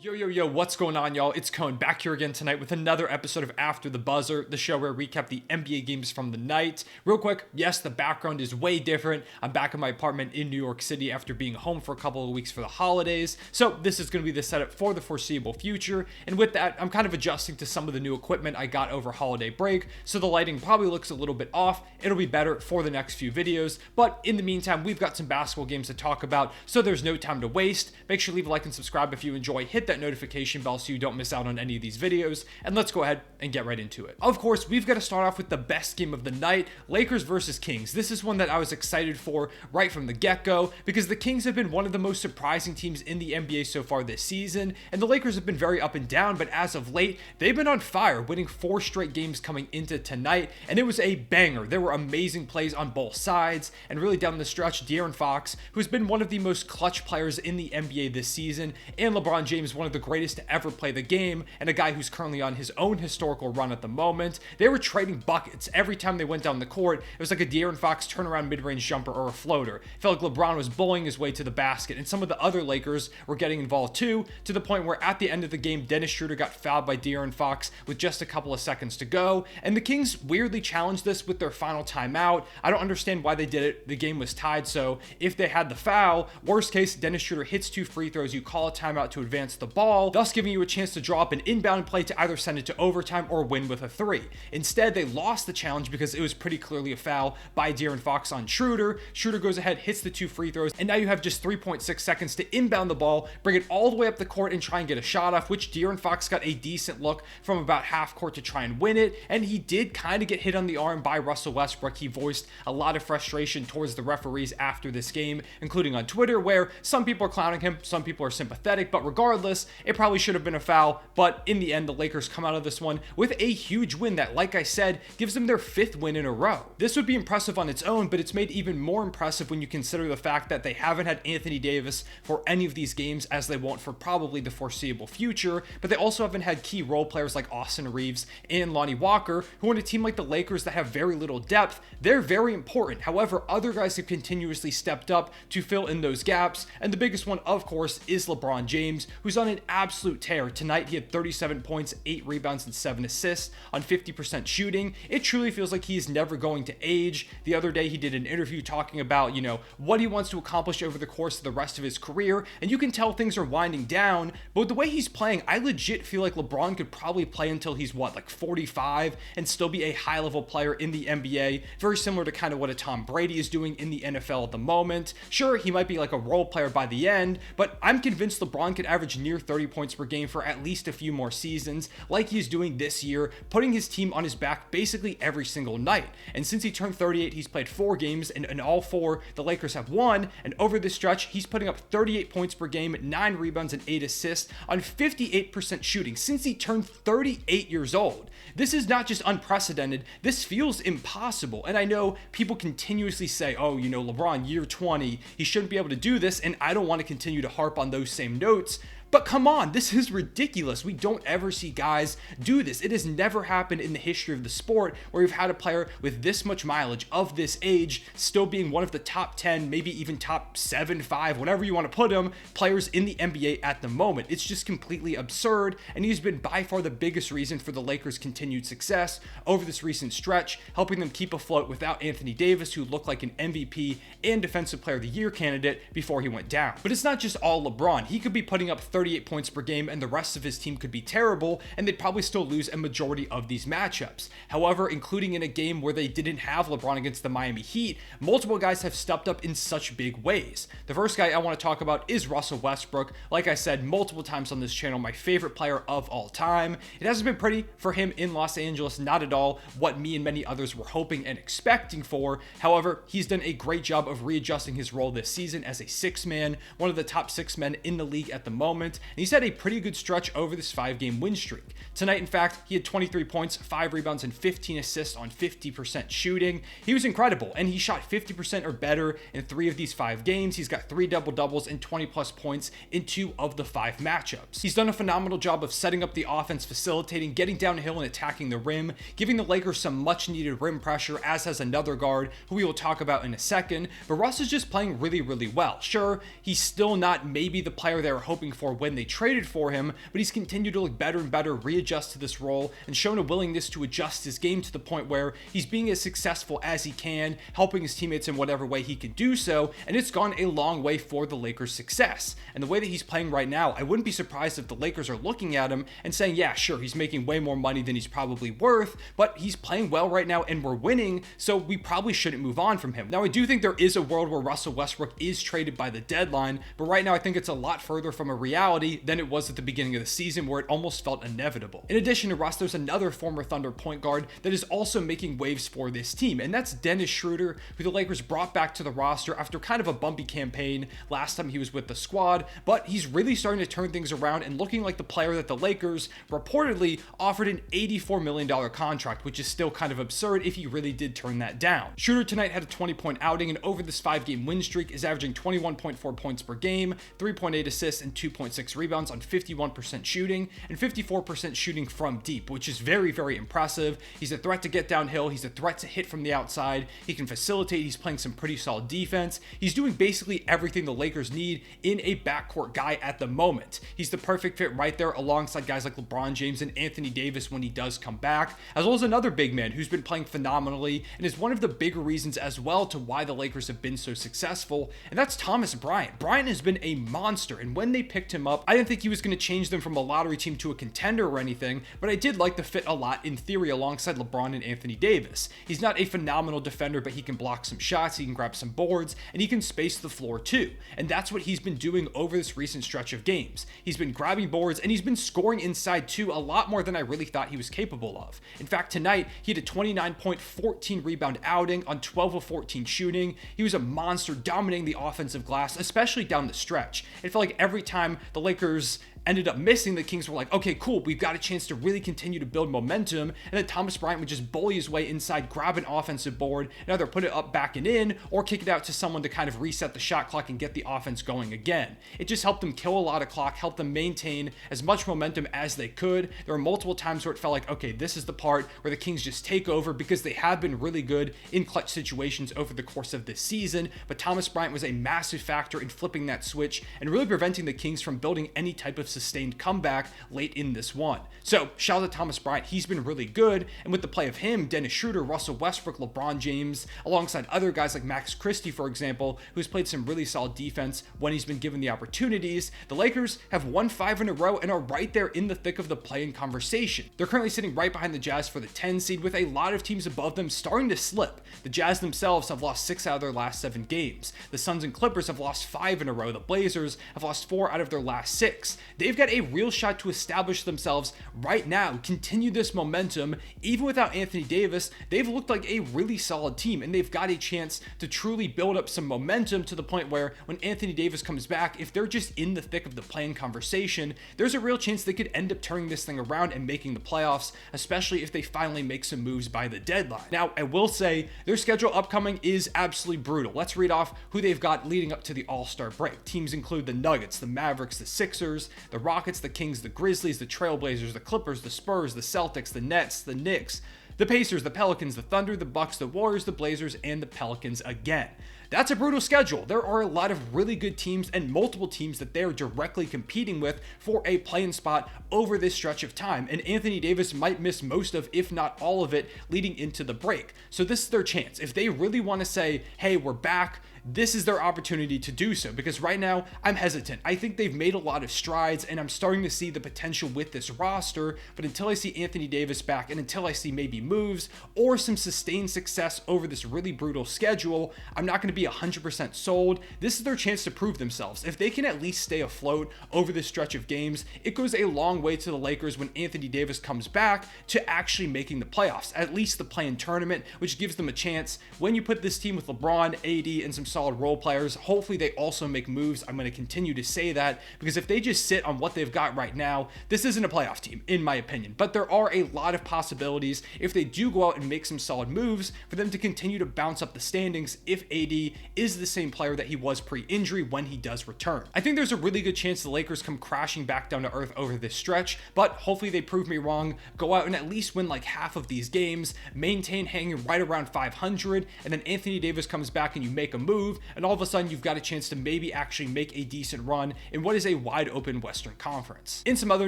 Yo, what's going on, y'all? It's Cone back here again tonight with another episode of After the Buzzer, the show where we recap the NBA games from the night. Real quick, yes, the background is way different. I'm back in my apartment in New York City after being home for a couple of weeks for the holidays, so this is going to be the setup for the foreseeable future. And with that, I'm kind of adjusting to some of the new equipment I got over holiday break, so the lighting probably looks a little bit off. It'll be better for the next few videos, but in the meantime, we've got some basketball games to talk about, so there's no time to waste. Make sure to leave a like and subscribe if you enjoy. Hit that notification bell so you don't miss out on any of these videos, and let's go ahead and get right into it. Of course, we've got to start off with the best game of the night, Lakers versus Kings. This is one that I was excited for right from the get-go because the Kings have been one of the most surprising teams in the NBA so far this season, and the Lakers have been very up and down, but as of late, they've been on fire, winning 4 straight games coming into tonight, and it was a banger. There were amazing plays on both sides, and really down the stretch, De'Aaron Fox, who's been one of the most clutch players in the NBA this season, and LeBron James, one of the greatest to ever play the game, and a guy who's currently on his own historical run at the moment. They were trading buckets every time they went down the court. It was like a De'Aaron Fox turnaround mid-range jumper or a floater. It felt like LeBron was bullying his way to the basket, and some of the other Lakers were getting involved too, to the point where at the end of the game, Dennis Schroeder got fouled by De'Aaron Fox with just a couple of seconds to go, and the Kings weirdly challenged this with their final timeout. I don't understand why they did it. The game was tied, so if they had the foul, worst case, Dennis Schroeder hits 2 free throws, you call a timeout to advance the ball, thus giving you a chance to draw up an inbound play to either send it to overtime or win with a 3. Instead, they lost the challenge because it was pretty clearly a foul by De'Aaron Fox on Schroeder. Schroeder goes ahead, hits the 2 free throws, and now you have just 3.6 seconds to inbound the ball, bring it all the way up the court and try and get a shot off, which De'Aaron Fox got a decent look from about half court to try and win it, and he did kind of get hit on the arm by Russell Westbrook. He voiced a lot of frustration towards the referees after this game, including on Twitter, where some people are clowning him, some people are sympathetic, but regardless, it probably should have been a foul. But in the end, the Lakers come out of this one with a huge win that, like I said, gives them their 5th win in a row. This would be impressive on its own, but it's made even more impressive when you consider the fact that they haven't had Anthony Davis for any of these games, as they won't for probably the foreseeable future, but they also haven't had key role players like Austin Reeves and Lonnie Walker, who on a team like the Lakers that have very little depth, they're very important. However, other guys have continuously stepped up to fill in those gaps, and the biggest one, of course, is LeBron James, who's on an absolute tear. Tonight, he had 37 points, 8 rebounds, and 7 assists on 50% shooting. It truly feels like he is never going to age. The other day, he did an interview talking about, what he wants to accomplish over the course of the rest of his career, and you can tell things are winding down, but with the way he's playing, I legit feel like LeBron could probably play until he's, 45, and still be a high-level player in the NBA, very similar to kind of what a Tom Brady is doing in the NFL at the moment. Sure, he might be like a role player by the end, but I'm convinced LeBron could average near 30 points per game for at least a few more seasons, like he's doing this year, putting his team on his back basically every single night. And since he turned 38, he's played 4 games, and in all 4, the Lakers have won, and over this stretch, he's putting up 38 points per game, 9 rebounds, and 8 assists on 58% shooting since he turned 38 years old. This is not just unprecedented, this feels impossible, and I know people continuously say, LeBron, year 20, he shouldn't be able to do this, and I don't want to continue to harp on those same notes, but come on, this is ridiculous. We don't ever see guys do this. It has never happened in the history of the sport where we've had a player with this much mileage of this age still being one of the top 10, maybe even top 7, 5, whatever you want to put him, players in the NBA at the moment. It's just completely absurd, and he's been by far the biggest reason for the Lakers' continued success over this recent stretch, helping them keep afloat without Anthony Davis, who looked like an MVP and Defensive Player of the Year candidate before he went down. But it's not just all LeBron. He could be putting up 38 points per game, and the rest of his team could be terrible, and they'd probably still lose a majority of these matchups. However, including in a game where they didn't have LeBron against the Miami Heat, multiple guys have stepped up in such big ways. The first guy I want to talk about is Russell Westbrook. Like I said multiple times on this channel, my favorite player of all time. It hasn't been pretty for him in Los Angeles, not at all what me and many others were hoping and expecting for. However, he's done a great job of readjusting his role this season as a 6-man, one of the top 6 men in the league at the moment, and he's had a pretty good stretch over this 5-game win streak. Tonight, in fact, he had 23 points, 5 rebounds, and 15 assists on 50% shooting. He was incredible, and he shot 50% or better in 3 of these 5 games. He's got 3 double-doubles and 20-plus points in 2 of the 5 matchups. He's done a phenomenal job of setting up the offense, facilitating, getting downhill, and attacking the rim, giving the Lakers some much-needed rim pressure, as has another guard, who we will talk about in a second. But Russ is just playing really, really well. Sure, he's still not maybe the player they were hoping for when they traded for him, but he's continued to look better and better, readjust to this role, and shown a willingness to adjust his game to the point where he's being as successful as he can, helping his teammates in whatever way he can do so, and it's gone a long way for the Lakers' success. And the way that he's playing right now, I wouldn't be surprised if the Lakers are looking at him and saying, yeah, sure, he's making way more money than he's probably worth, but he's playing well right now and we're winning, so we probably shouldn't move on from him. Now, I do think there is a world where Russell Westbrook is traded by the deadline, but right now I think it's a lot further from a reality than it was at the beginning of the season, where it almost felt inevitable. In addition to Russ, there's another former Thunder point guard that is also making waves for this team, and that's Dennis Schroeder, who the Lakers brought back to the roster after kind of a bumpy campaign last time he was with the squad, but he's really starting to turn things around and looking like the player that the Lakers reportedly offered an $84 million contract, which is still kind of absurd if he really did turn that down. Schroeder tonight had a 20-point outing, and over this 5-game win streak is averaging 21.4 points per game, 3.8 assists, and 2.6 rebounds on 51% shooting and 54% shooting from deep, which is very, very impressive. He's a threat to get downhill. He's a threat to hit from the outside. He can facilitate. He's playing some pretty solid defense. He's doing basically everything the Lakers need in a backcourt guy at the moment. He's the perfect fit right there alongside guys like LeBron James and Anthony Davis when he does come back, as well as another big man who's been playing phenomenally and is one of the bigger reasons as well to why the Lakers have been so successful, and that's Thomas Bryant. Bryant has been a monster, and when they picked him up, I didn't think he was going to change them from a lottery team to a contender or anything, but I did like the fit a lot in theory alongside LeBron and Anthony Davis. He's not a phenomenal defender, but he can block some shots, he can grab some boards, and he can space the floor too, and that's what he's been doing over this recent stretch of games. He's been grabbing boards, and he's been scoring inside too, a lot more than I really thought he was capable of. In fact, tonight, he had a 29-point, 14 rebound outing on 12 of 14 shooting. He was a monster, dominating the offensive glass, especially down the stretch. It felt like every time the Lakers ended up missing, the Kings were like, okay, cool, we've got a chance to really continue to build momentum, and then Thomas Bryant would just bully his way inside, grab an offensive board, and either put it up, back, and in, or kick it out to someone to kind of reset the shot clock and get the offense going again. It just helped them kill a lot of clock, helped them maintain as much momentum as they could. There were multiple times where it felt like, okay, this is the part where the Kings just take over, because they have been really good in clutch situations over the course of this season, but Thomas Bryant was a massive factor in flipping that switch and really preventing the Kings from building any type of sustained comeback late in this one. So shout out to Thomas Bryant, he's been really good, and with the play of him, Dennis Schroeder, Russell Westbrook, LeBron James, alongside other guys like Max Christie, for example, who's played some really solid defense when he's been given the opportunities, the Lakers have won 5 in a row and are right there in the thick of the play-in conversation. They're currently sitting right behind the Jazz for the 10 seed, with a lot of teams above them starting to slip. The Jazz themselves have lost 6 out of their last 7 games. The Suns and Clippers have lost 5 in a row. The Blazers have lost 4 out of their last 6. They've got a real shot to establish themselves right now, continue this momentum. Even without Anthony Davis, they've looked like a really solid team, and they've got a chance to truly build up some momentum to the point where when Anthony Davis comes back, if they're just in the thick of the play-in conversation, there's a real chance they could end up turning this thing around and making the playoffs, especially if they finally make some moves by the deadline. Now, I will say their schedule upcoming is absolutely brutal. Let's read off who they've got leading up to the All-Star break. Teams include the Nuggets, the Mavericks, the Sixers, the Rockets, the Kings, the Grizzlies, the Trailblazers, the Clippers, the Spurs, the Celtics, the Nets, the Knicks, the Pacers, the Pelicans, the Thunder, the Bucks, the Warriors, the Blazers, and the Pelicans again. That's a brutal schedule. There are a lot of really good teams and multiple teams that they're directly competing with for a play-in spot over this stretch of time, and Anthony Davis might miss most of, if not all of it, leading into the break. So this is their chance. If they really want to say, hey, we're back, this is their opportunity to do so, because right now I'm hesitant. I think they've made a lot of strides, and I'm starting to see the potential with this roster, but until I see Anthony Davis back and until I see maybe moves or some sustained success over this really brutal schedule, I'm not going to be 100% sold. This is their chance to prove themselves. If they can at least stay afloat over this stretch of games, it goes a long way to the Lakers when Anthony Davis comes back to actually making the playoffs, at least the play-in tournament, which gives them a chance. When you put this team with LeBron, AD, and some solid role players, hopefully they also make moves. I'm going to continue to say that, because if they just sit on what they've got right now, this isn't a playoff team, in my opinion. But there are a lot of possibilities if they do go out and make some solid moves for them to continue to bounce up the standings if AD is the same player that he was pre-injury when he does return. I think there's a really good chance the Lakers come crashing back down to earth over this stretch, but hopefully they prove me wrong, go out and at least win like half of these games, maintain hanging right around 500, and then Anthony Davis comes back and you make a move, move, and all of a sudden you've got a chance to maybe actually make a decent run in what is a wide open Western Conference. In some other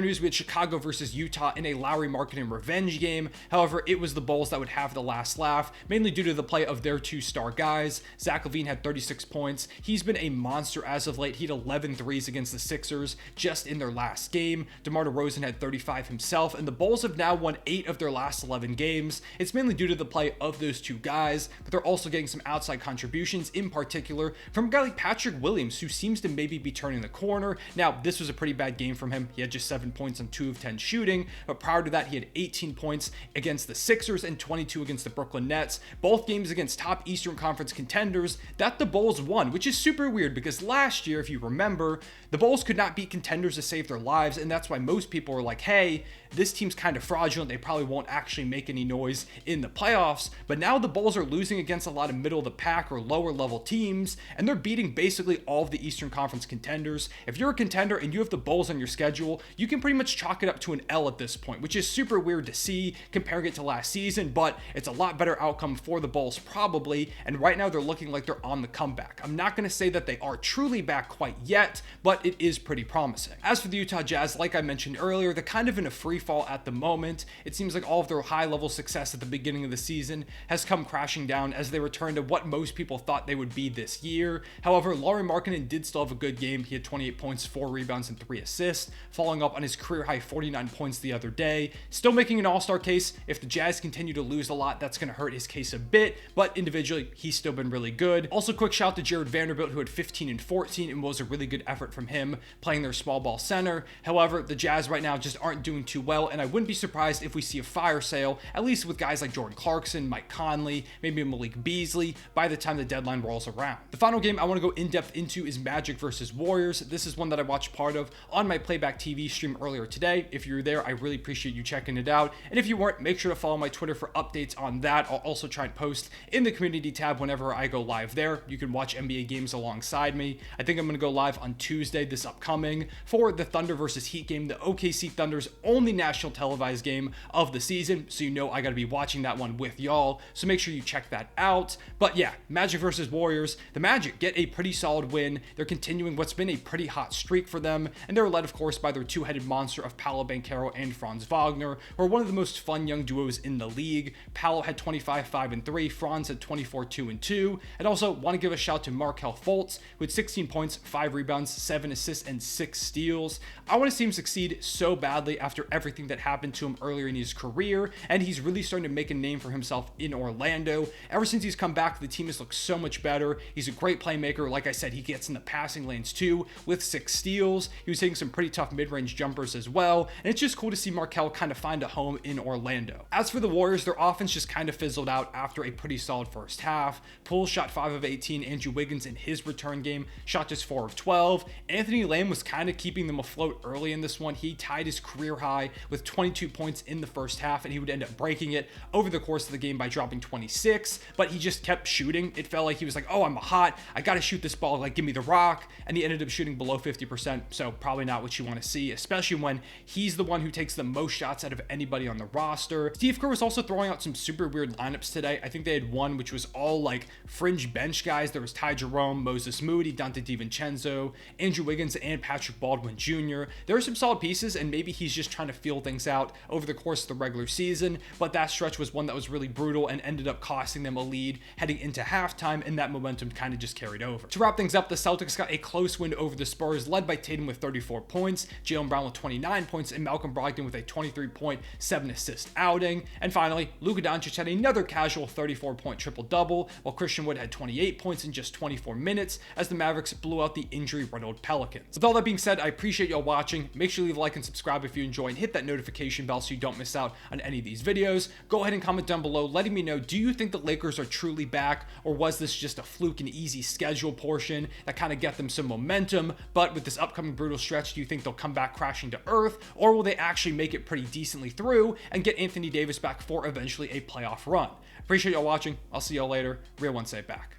news, we had Chicago versus Utah in a Lauri Markkanen revenge game. However, it was the Bulls that would have the last laugh, mainly due to the play of their two star guys. Zach LaVine had 36 points. He's been a monster as of late. He had 11 threes against the Sixers just in their last game. DeMar DeRozan had 35 himself, and the Bulls have now won 8 of their last 11 games. It's mainly due to the play of those two guys, but they're also getting some outside contributions, in particular from a guy like Patrick Williams, who seems to maybe be turning the corner. Now, this was a pretty bad game from him. He had just 7 points on 2 of 10 shooting, but prior to that, he had 18 points against the Sixers and 22 against the Brooklyn Nets, both games against top Eastern Conference contenders that the Bulls won, which is super weird because last year, if you remember, the Bulls could not beat contenders to save their lives, and that's why most people were like, hey, this team's kind of fraudulent. They probably won't actually make any noise in the playoffs. But now the Bulls are losing against a lot of middle of the pack or lower level teams, and they're beating basically all of the Eastern Conference contenders. If you're a contender and you have the Bulls on your schedule, you can pretty much chalk it up to an L at this point, which is super weird to see comparing it to last season, but it's a lot better outcome for the Bulls probably, and right now they're looking like they're on the comeback. I'm not going to say that they are truly back quite yet, but it is pretty promising. As for the Utah Jazz, like I mentioned earlier, they're kind of in a free fall at the moment. It seems like all of their high level success at the beginning of the season has come crashing down as they return to what most people thought they would be this year. However, Lauri Markkanen did still have a good game. He had 28 points, 4 rebounds, and 3 assists, following up on his career high 49 points the other day. Still making an all-star case. If the Jazz continue to lose a lot, that's going to hurt his case a bit, but individually, he's still been really good. Also, quick shout to Jared Vanderbilt, who had 15 and 14, and was a really good effort from him playing their small ball center. However, the Jazz right now just aren't doing too well, and I wouldn't be surprised if we see a fire sale, at least with guys like Jordan Clarkson, Mike Conley, maybe Malik Beasley, by the time the deadline rolls around. The final game I want to go in depth into is Magic versus Warriors. This is one that I watched part of on my Playback TV stream earlier today. If you're there, I really appreciate you checking it out. And if you weren't, make sure to follow my Twitter for updates on that. I'll also try and post in the community tab whenever I go live there. You can watch NBA games alongside me. I think I'm going to go live on Tuesday, this upcoming, for the Thunder versus Heat game, the OKC Thunder's only national televised game of the season, so you know I got to be watching that one with y'all, so make sure you check that out. But yeah, Magic versus Warriors. The Magic get a pretty solid win. They're continuing what's been a pretty hot streak for them, and they're led, of course, by their two-headed monster of Paolo Banchero and Franz Wagner, who are one of the most fun young duos in the league. Paolo had 25, 5, and 3. Franz had 24, 2, and 2. And also want to give a shout to Markelle Fultz, who had 16 points, 5 rebounds, 7 assists, and 6 steals. I want to see him succeed so badly after everything that happened to him earlier in his career, and he's really starting to make a name for himself in Orlando. Ever since he's come back, the team has looked so much better. He's a great playmaker. Like I said, he gets in the passing lanes too with 6 steals. He was hitting some pretty tough mid-range jumpers as well, and it's just cool to see Markelle kind of find a home in Orlando. As for the Warriors, their offense just kind of fizzled out after a pretty solid first half. Poole shot 5 of 18. Andrew Wiggins in his return game shot just 4 of 12. Anthony Lamb was kind of keeping them afloat early in this one. He tied his career high with 22 points in the first half, and he would end up breaking it over the course of the game by dropping 26, but he just kept shooting. It felt like he was like, oh, I'm hot, I gotta shoot this ball, like give me the rock, and he ended up shooting below 50%, so probably not what you want to see, especially when he's the one who takes the most shots out of anybody on the roster. Steve Kerr was also throwing out some super weird lineups today. I think they had one which was all like fringe bench guys. There was Ty Jerome, Moses Moody, Dante DiVincenzo, Andrew Wiggins, and Patrick Baldwin Jr. There are some solid pieces, and maybe he's just trying to feel things out over the course of the regular season, but that stretch was one that was really brutal and ended up costing them a lead heading into halftime, and that momentum kind of just carried over. To wrap things up, the Celtics got a close win over the Spurs, led by Tatum with 34 points, Jaylen Brown with 29 points, and Malcolm Brogdon with a 23-point, 7-assist outing. And finally, Luka Doncic had another casual 34-point triple-double, while Christian Wood had 28 points in just 24 minutes as the Mavericks blew out the injury-riddled Pelicans. With all that being said, I appreciate y'all watching. Make sure you leave a like and subscribe if you enjoy, and hit that notification bell so you don't miss out on any of these videos. Go ahead and comment down below letting me know, do you think the Lakers are truly back, or was this just a fluke and easy schedule portion that kind of get them some momentum, but with this upcoming brutal stretch, do you think they'll come back crashing to earth, or will they actually make it pretty decently through and get Anthony Davis back for eventually a playoff run? Appreciate y'all watching. I'll see y'all later. Real One Say back.